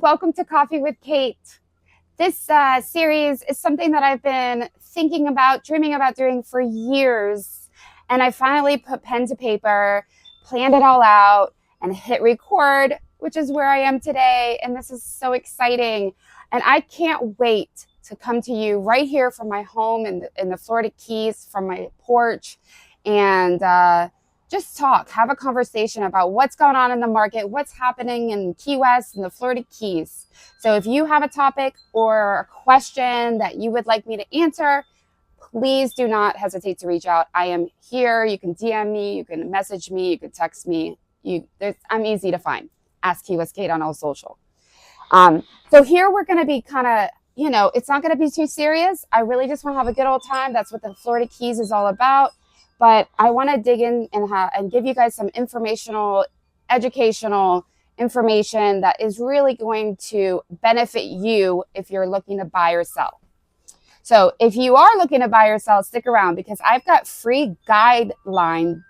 welcome to Coffee with Kate. This series is something that I've been thinking about, dreaming about doing for years, and I finally put pen to paper, planned it all out, and hit record, which is where I am today, and this is so exciting, and I can't wait to come to you right here from my home in the Florida Keys, from my porch, and just talk, have a conversation about what's going on in the market, what's happening in Key West and the Florida Keys. So if you have a topic or a question that you would like me to answer, please do not hesitate to reach out. I am here. You can DM me, you can message me, you can text me. I'm easy to find. Ask Key West Kate on all social. So here we're going to be kind of, it's not going to be too serious. I really just want to have a good old time. That's what the Florida Keys is all about. But I want to dig in and give you guys some educational information that is really going to benefit you if you're looking to buy or sell. So if you are looking to buy or sell, stick around because I've got free guidelines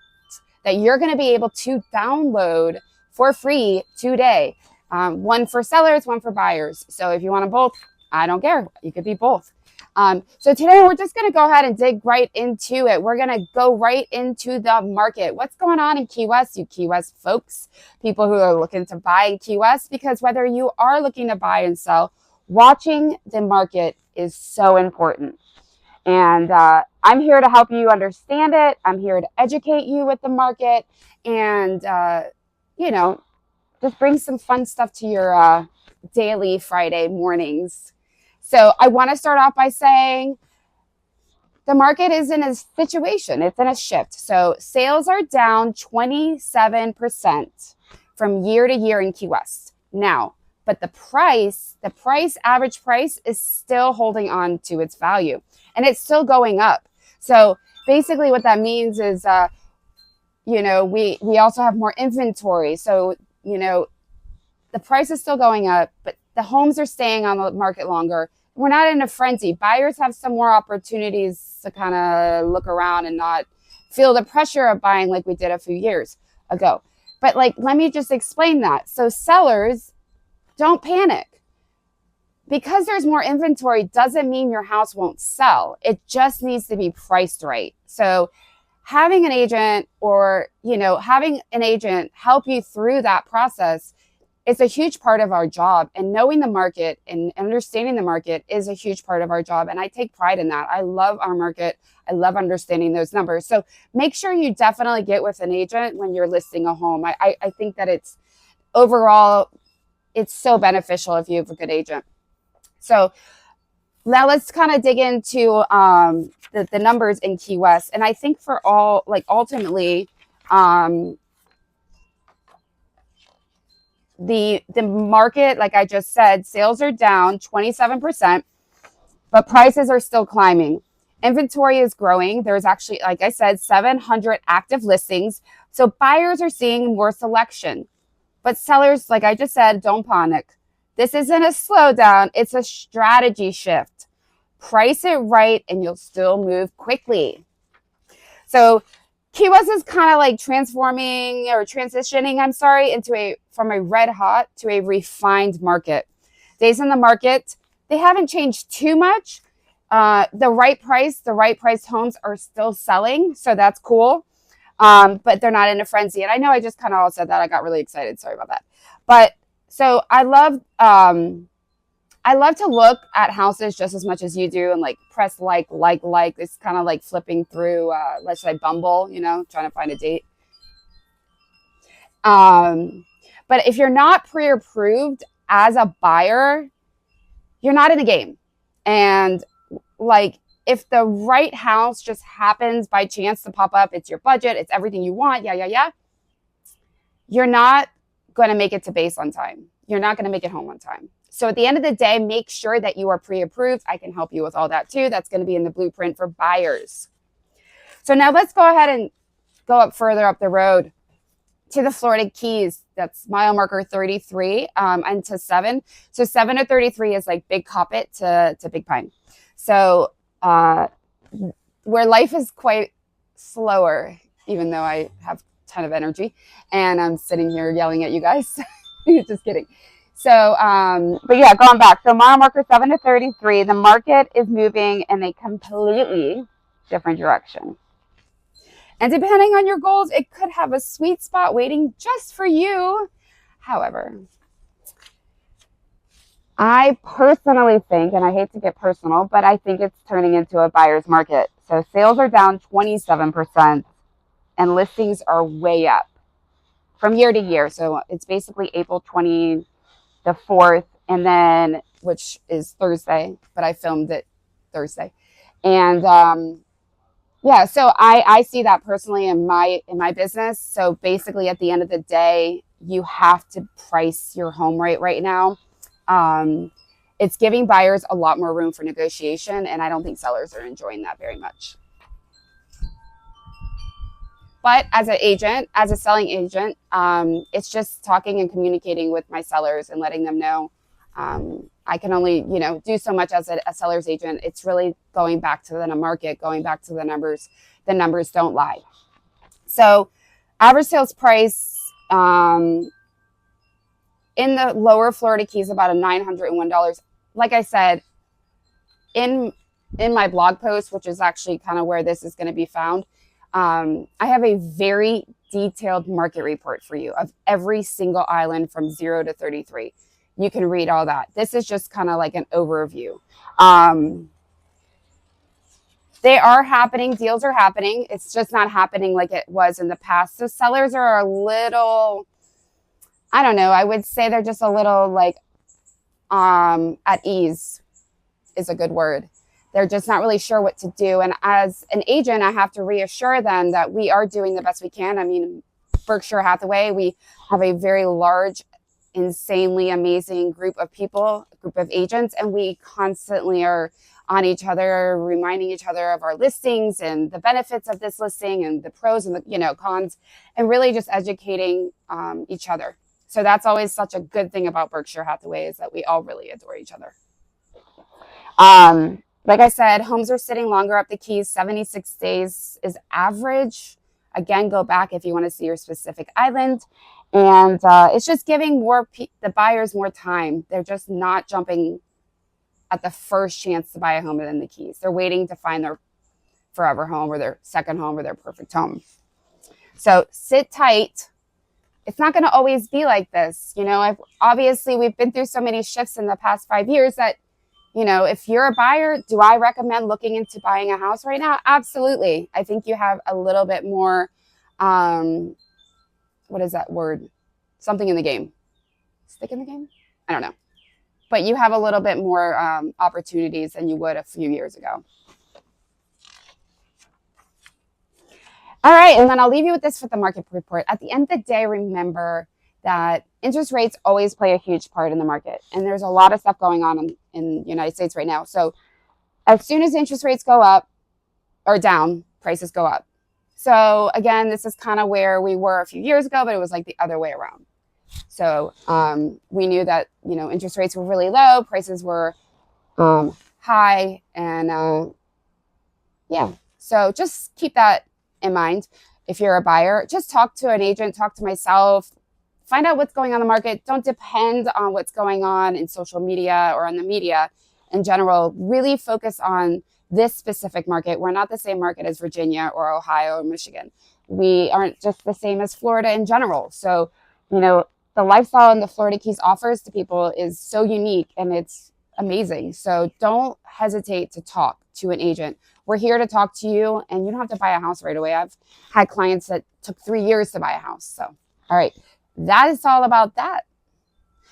that you're going to be able to download for free today. One for sellers, one for buyers. So if you want them both, I don't care. You could be both. So today we're just going to go ahead and dig right into it. We're going to go right into the market. What's going on in Key West, you Key West folks, people who are looking to buy in Key West, because whether you are looking to buy and sell, watching the market is so important. And I'm here to help you understand it. I'm here to educate you with the market and, just bring some fun stuff to your daily Friday mornings. So I want to start off by saying the market is in a situation. It's in a shift. So sales are down 27% from year to year in Key West. Now, but the average price is still holding on to its value and it's still going up. So basically what that means is, we also have more inventory. So, the price is still going up, but the homes are staying on the market longer. We're not in a frenzy. Buyers have some more opportunities to kind of look around and not feel the pressure of buying like we did a few years ago. But let me just explain that. So sellers, don't panic. Because there's more inventory doesn't mean your house won't sell. It just needs to be priced right. So having an agent help you through that process, it's a huge part of our job, and knowing the market and understanding the market is a huge part of our job. And I take pride in that. I love our market. I love understanding those numbers. So make sure you definitely get with an agent when you're listing a home. I think that it's so beneficial if you have a good agent. So now let's kind of dig into the numbers in Key West. And I think for ultimately, the market, like I just said, sales are down 27%, but prices are still climbing. Inventory is growing. There's actually, like I said, 700 active listings. So buyers are seeing more selection. But sellers, like I just said, don't panic. This isn't a slowdown. It's a strategy shift. Price it right and you'll still move quickly. So Key West is kind of like transitioning from a red hot to a refined market. Days in the market, they haven't changed too much. The right price homes are still selling, so that's cool. But they're not in a frenzy. And I know I just kind of all said that. I got really excited. Sorry about that. But so I love to look at houses just as much as you do and press like. It's kind of like flipping through, let's say Bumble, trying to find a date. But if you're not pre-approved as a buyer, you're not in the game. And if the right house just happens by chance to pop up, it's your budget, it's everything you want, you're not going to make it to base on time. You're not going to make it home on time. So at the end of the day, make sure that you are pre-approved. I can help you with all that too. That's going to be in the blueprint for buyers. So now let's go ahead and go further up the road to the Florida Keys. That's mile marker 33 and to 7. So 7 to 33 is like Big Coppet to Big Pine. So where life is quite slower, even though I have a ton of energy and I'm sitting here yelling at you guys. Just kidding. So, but yeah, going back. So mile marker 7 to 33, the market is moving in a completely different direction. And depending on your goals, it could have a sweet spot waiting just for you. However, I personally think, and I hate to get personal, but I think it's turning into a buyer's market. So sales are down 27% and listings are way up from year to year. So it's basically April 24th, and then, which is Thursday, but I filmed it Thursday. And yeah, so I see that personally in my business. So basically at the end of the day, you have to price your home right now. It's giving buyers a lot more room for negotiation, and I don't think sellers are enjoying that very much. But as an agent, as a selling agent, it's just talking and communicating with my sellers and letting them know I can only, do so much as a seller's agent. It's really going back to the market, going back to the numbers. The numbers don't lie. So average sales price in the lower Florida Keys, about a $901. Like I said, in my blog post, which is actually kind of where this is going to be found, I have a very detailed market report for you of every single island from 0 to 33. You can read all that. This is just kind of like an overview. They are happening. Deals are happening. It's just not happening like it was in the past. So sellers are a little, I don't know, I would say they're just a little like at ease is a good word. They're just not really sure what to do. And as an agent, I have to reassure them that we are doing the best we can. I mean, Berkshire Hathaway, we have a very large, insanely amazing group of people, a group of agents, and we constantly are on each other, reminding each other of our listings and the benefits of this listing and the pros and the cons, and really just educating each other. So that's always such a good thing about Berkshire Hathaway, is that we all really adore each other. Like I said, homes are sitting longer up the Keys. 76 days is average. Again, go back if you want to see your specific island. And it's just giving the buyers more time. They're just not jumping at the first chance to buy a home in the Keys. They're waiting to find their forever home or their second home or their perfect home. So sit tight. It's not going to always be like this. Obviously, we've been through so many shifts in the past 5 years that, if you're a buyer, do I recommend looking into buying a house right now? Absolutely. I think you have a little bit more, what is that word? Something in the game. Stick in the game? I don't know. But you have a little bit more opportunities than you would a few years ago. All right, and then I'll leave you with this for the market report. At the end of the day, remember that interest rates always play a huge part in the market. And there's a lot of stuff going on in the United States right now. So as soon as interest rates go up or down, prices go up. So again, this is kind of where we were a few years ago, but it was like the other way around. So we knew that, interest rates were really low, prices were high, and yeah. So just keep that in mind. If you're a buyer, just talk to an agent, talk to myself, find out what's going on in the market. Don't depend on what's going on in social media or on the media in general. Really focus on this specific market. We're not the same market as Virginia or Ohio or Michigan. We aren't just the same as Florida in general. So, the lifestyle in the Florida Keys offers to people is so unique and it's amazing. So don't hesitate to talk to an agent. We're here to talk to you, and you don't have to buy a house right away. I've had clients that took 3 years to buy a house. So, all right, that is all about that.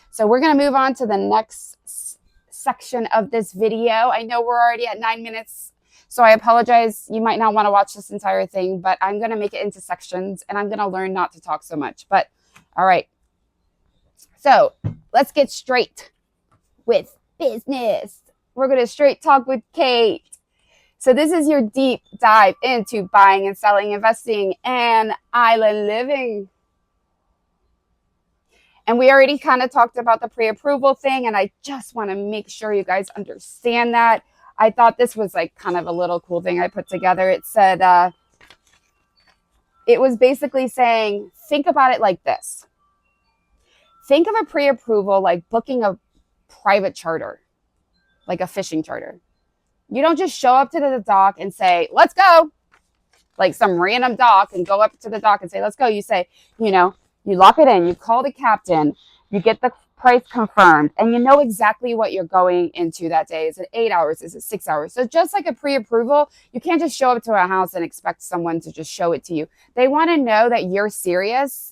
So we're going to move on to the next section of this video. I know we're already at 9 minutes, so I apologize. You might not want to watch this entire thing, but I'm going to make it into sections, and I'm going to learn not to talk so much. But all right. So let's get straight with business. We're going to straight talk with Kate. So this is your deep dive into buying and selling, investing, and island living. And we already kind of talked about the pre-approval thing, and I just want to make sure you guys understand that. I thought this was like kind of a little cool thing I put together. It said, it was basically saying, think about it like this. think of a pre-approval like booking a private charter, like a fishing charter. You don't just show up to the dock and say, let's go, like some random dock, and go up to the dock and say, let's go. You say, you lock it in, you call the captain, you get the price confirmed, and you know exactly what you're going into that day. Is it 8 hours? Is it 6 hours? So just like a pre-approval, you can't just show up to a house and expect someone to just show it to you. They want to know that you're serious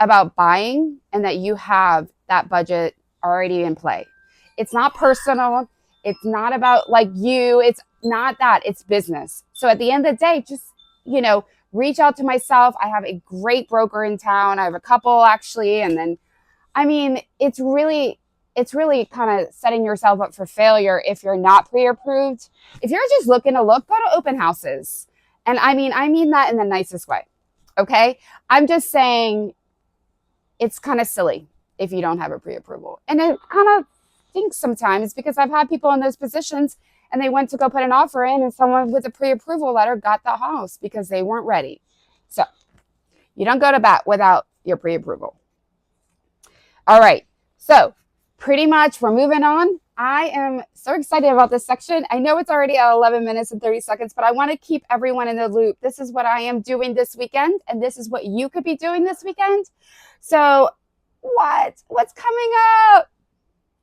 about buying and that you have that budget already in play. It's not personal. It's not about like you. It's not that. It's business. So at the end of the day, just, reach out to myself. I have a great broker in town. I have a couple actually. And then, it's really kind of setting yourself up for failure if you're not pre-approved. If you're just looking to look, go to open houses. And I mean that in the nicest way. Okay. I'm just saying it's kind of silly if you don't have a pre-approval. And it kind of stinks sometimes because I've had people in those positions and they went to go put an offer in and someone with a pre-approval letter got the house because they weren't ready. So you don't go to bat without your pre-approval. All right. So pretty much we're moving on. I am so excited about this section. I know it's already at 11 minutes and 30 seconds, but I want to keep everyone in the loop. This is what I am doing this weekend, and this is what you could be doing this weekend. So what's coming up?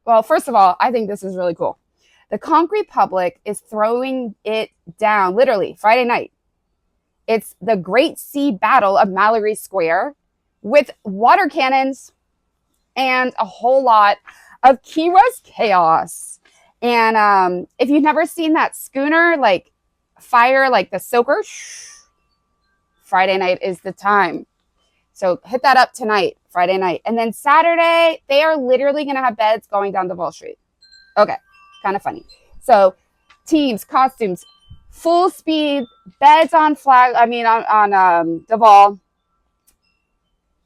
Well, first of all, I think this is really cool. The Conch Republic is throwing it down, literally, Friday night. It's the Great Sea Battle of Mallory Square with water cannons and a whole lot of Key West chaos. And if you've never seen that schooner, like fire, like the soaker, Friday night is the time. So hit that up tonight, Friday night. And then Saturday, they are literally going to have beds going down Duval Street. Okay, kind of funny. So teams, costumes, full speed, beds on Duval.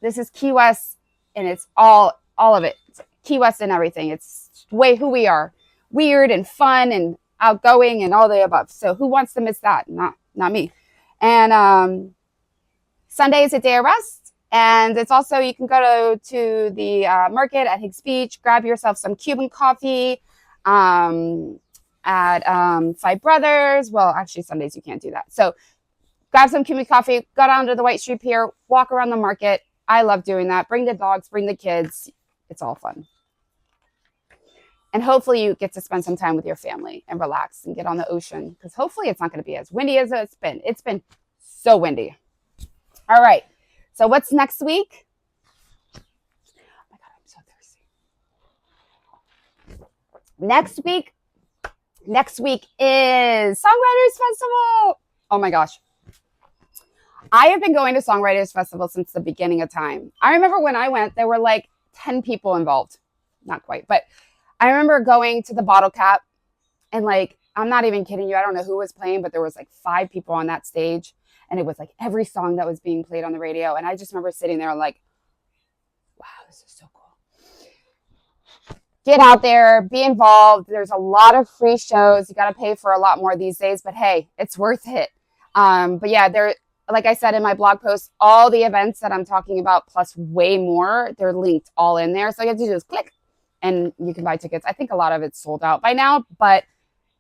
This is Key West, and it's all of it. It's Key West and everything. It's way who we are. Weird and fun and outgoing and all the above. So who wants to miss that? Not me. And Sunday is a day of rest. And it's also, you can go to the market at Higgs Beach, grab yourself some Cuban coffee at Five Brothers. Well, actually, Sundays you can't do that. So grab some Cuban coffee, go down to the White Street Pier, walk around the market. I love doing that. Bring the dogs, bring the kids. It's all fun. And hopefully you get to spend some time with your family and relax and get on the ocean, because hopefully it's not going to be as windy as it's been. It's been so windy. All right. So what's next week? Oh my God, I'm so thirsty. Next week is Songwriters Festival. Oh my gosh. I have been going to Songwriters Festival since the beginning of time. I remember when I went, there were like 10 people involved. Not quite, but I remember going to the Bottle Cap and like, I'm not even kidding you. I don't know who was playing, but there was like 5 people on that stage. And it was like every song that was being played on the radio. And I just remember sitting there like, wow, this is so cool. Get out there, be involved. There's a lot of free shows. You got to pay for a lot more these days, but hey, it's worth it. But yeah, like I said in my blog post, all the events that I'm talking about, plus way more, they're linked all in there. So all you have to do is click and you can buy tickets. I think a lot of it's sold out by now, but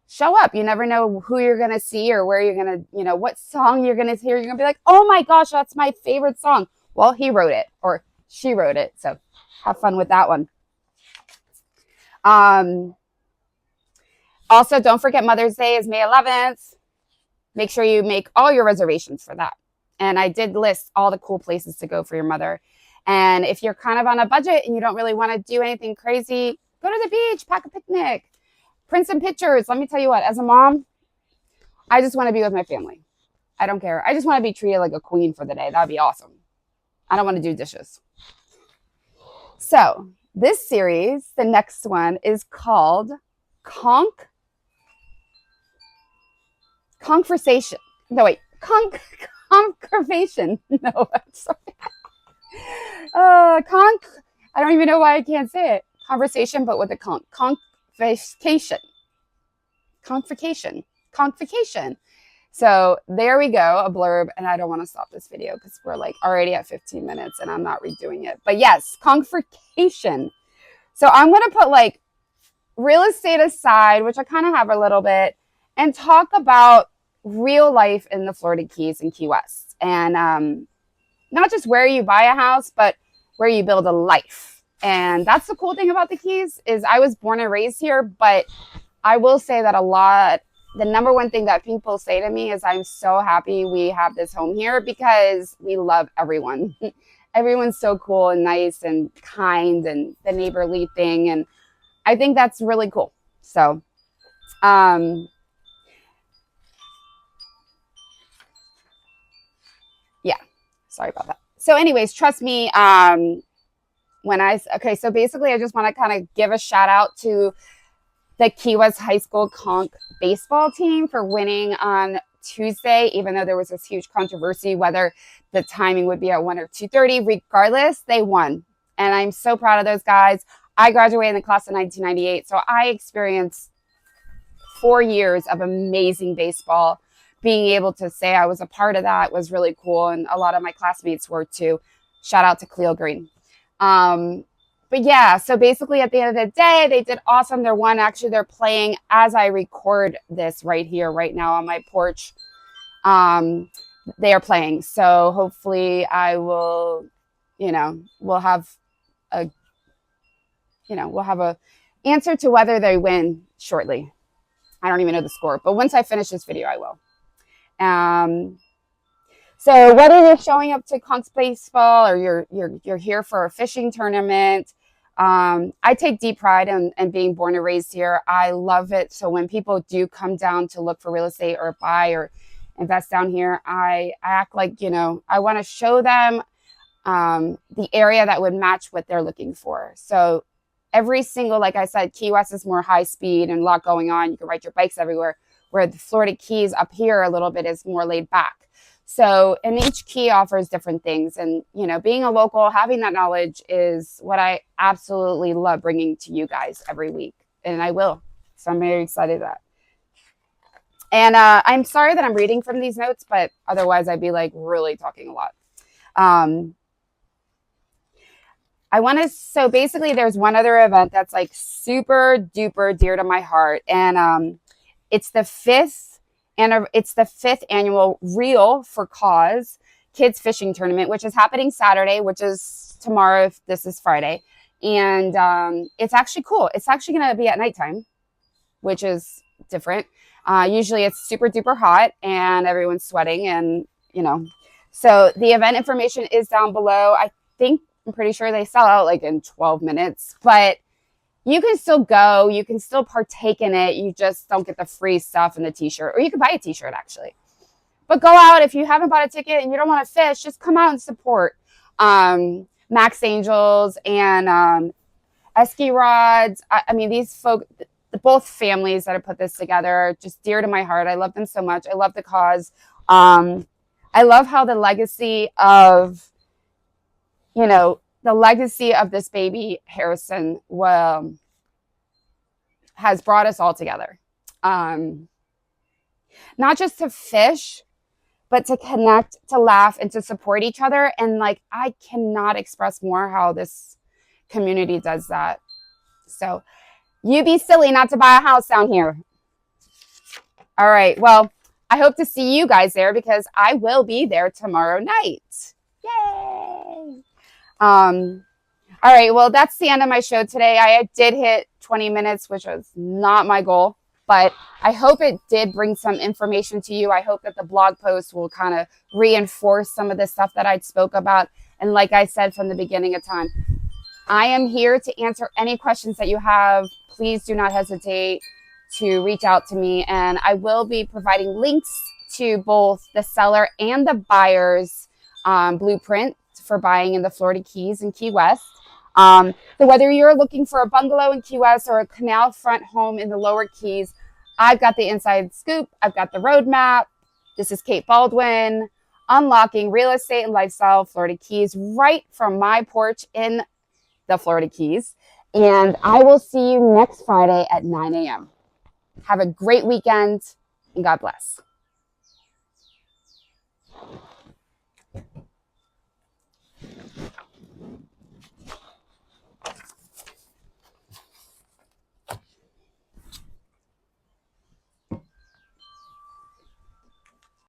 show up. You never know who you're going to see or where you're going to, what song you're going to hear. You're going to be like, oh my gosh, that's my favorite song. Well, he wrote it or she wrote it. So have fun with that one. Also, don't forget Mother's Day is May 11th. Make sure you make all your reservations for that. And I did list all the cool places to go for your mother. And if you're kind of on a budget and you don't really want to do anything crazy, go to the beach, pack a picnic, print some pictures. Let me tell you what, as a mom, I just want to be with my family. I don't care. I just want to be treated like a queen for the day. That would be awesome. I don't want to do dishes. So this series, the next one is called Conchversation. No, wait. Conchversation. No, I'm sorry. I don't even know why I can't say it. Conversation, but with a Conchversation. Conchversation. So there we go, a blurb. And I don't want to stop this video because we're like already at 15 minutes and I'm not redoing it. But yes, Conchversation. So I'm going to put like real estate aside, which I kind of have a little bit, and talk about real life in the Florida Keys and Key West. And not just where you buy a house, but where you build a life. And that's the cool thing about the Keys is I was born and raised here, but I will say that the number one thing that people say to me is I'm so happy we have this home here because we love everyone. Everyone's so cool and nice and kind and the neighborly thing. And I think that's really cool. So, yeah, sorry about that. So anyways, trust me, so basically I just want to kind of give a shout out to the Key West High School Conch baseball team for winning on Tuesday, even though there was this huge controversy whether the timing would be at 1 or 2:30. Regardless, they won. And I'm so proud of those guys. I graduated in the class of 1998, so I experienced 4 years of amazing baseball. Being able to say I was a part of that was really cool, and a lot of my classmates were too. Shout out to Cleo Green. But yeah, so basically at the end of the day, they did awesome. They're one. Actually, they're playing as I record this right here, right now on my porch. They are playing. So hopefully I will, we'll have a answer to whether they win shortly. I don't even know the score, but once I finish this video, I will. So whether you're showing up to Conchs baseball or you're here for a fishing tournament, I take deep pride in being born and raised here. I love it. So when people do come down to look for real estate or buy or invest down here, I act like, I want to show them the area that would match what they're looking for. So every single, like I said, Key West is more high speed and a lot going on. You can ride your bikes everywhere, where the Florida Keys up here a little bit is more laid back. So, and each key offers different things. And, being a local, having that knowledge is what I absolutely love bringing to you guys every week. And I will. So I'm very excited about that. And I'm sorry that I'm reading from these notes, but otherwise I'd be like really talking a lot. So basically there's one other event that's like super duper dear to my heart. And it's the fifth annual Reel for Cause Kids Fishing Tournament, which is happening Saturday, which is tomorrow if this is Friday. And it's actually cool. It's actually going to be at nighttime, which is different. Usually it's super duper hot and everyone's sweating and, So the event information is down below. I'm pretty sure they sell out like in 12 minutes, but you can still go. You can still partake in it. You just don't get the free stuff and the t-shirt, or you can buy a t-shirt actually. But go out. If you haven't bought a ticket and you don't want to fish, just come out and support Max Angels and Esky Rods. I mean, these folk, both families that have put this together are just dear to my heart. I love them so much. I love the cause. I love how the legacy of, this baby, Harrison, has brought us all together. Not just to fish, but to connect, to laugh, and to support each other. And I cannot express more how this community does that. So you be silly not to buy a house down here. All right. Well, I hope to see you guys there because I will be there tomorrow night. Yay. All right. Well, that's the end of my show today. I did hit 20 minutes, which was not my goal, but I hope it did bring some information to you. I hope that the blog post will kind of reinforce some of the stuff that I spoke about. And like I said from the beginning of time, I am here to answer any questions that you have. Please do not hesitate to reach out to me. And I will be providing links to both the seller and the buyer's blueprint for buying in the Florida Keys and Key West. So whether you're looking for a bungalow in Key West or a canal front home in the lower Keys, I've got the inside scoop. I've got the roadmap. This is Kate Baldwin, unlocking real estate and lifestyle Florida Keys right from my porch in the Florida Keys. And I will see you next Friday at 9 a.m. Have a great weekend and God bless.